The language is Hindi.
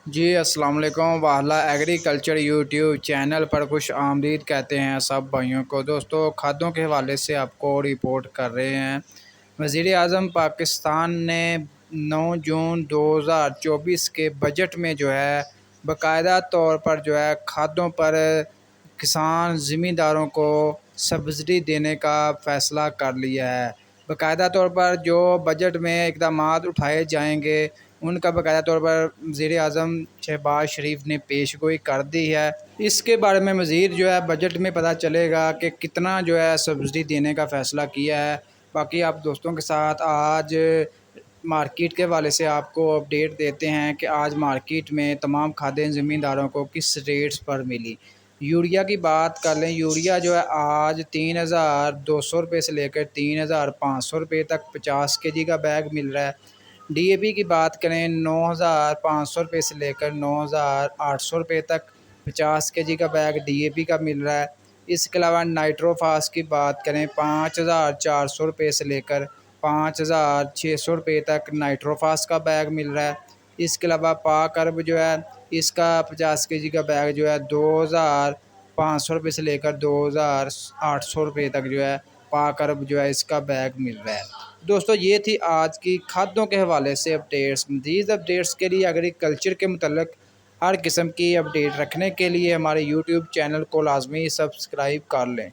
जी अस्सलाम वालेकुम। वाहला एग्रीकल्चर यूट्यूब चैनल पर खुश आमदीद कहते हैं सब भाइयों को। दोस्तों, खादों के हवाले से आपको रिपोर्ट कर रहे हैं। वज़ीर आज़म पाकिस्तान ने 9 जून 2024 के बजट में जो है बाकायदा तौर पर जो है खादों पर किसान ज़मींदारों को सब्सिडी देने का फ़ैसला कर लिया है। बाकायदा तौर पर जो बजट में इक़दामात उठाए जाएंगे उनका बाकायदा तौर पर वज़ीर आज़म शहबाज शरीफ ने पेशगोई कर दी है। इसके बारे में मज़ीद जो है बजट में पता चलेगा कि कितना जो है सब्सिडी देने का फ़ैसला किया है। बाकी आप दोस्तों के साथ आज मार्केट के हवाले से आपको अपडेट देते हैं कि आज मार्केट में तमाम खादें ज़मींदारों को किस रेट्स पर मिली। यूरिया की बात कर लें, यूरिया जो है आज 3,200 रुपये से लेकर 3,500 रुपये तक 50 केजी का बैग मिल रहा है। डीएपी की बात करें 9,500 रुपये से लेकर 9,800 रुपये तक 50 केजी का बैग डीएपी का मिल रहा है। इसके अलावा नाइट्रोफास की बात करें 5,400 रुपये से लेकर 5,600 रुपये तक नाइट्रोफास का बैग मिल रहा है। इसके अलावा पाक अर्ब जो है इसका 50 केजी का बैग जो है 2,500 रुपये से लेकर 2,800 रुपये तक जो है पाक अर्ब जो है इसका बैग मिल रहा है। दोस्तों, ये थी आज की खादों के हवाले से अपडेट्स। मज़ीद अपडेट्स के लिए एग्रीकल्चर के मुतल्लिक़ हर किस्म की अपडेट रखने के लिए हमारे यूट्यूब चैनल को लाजमी सब्सक्राइब कर लें।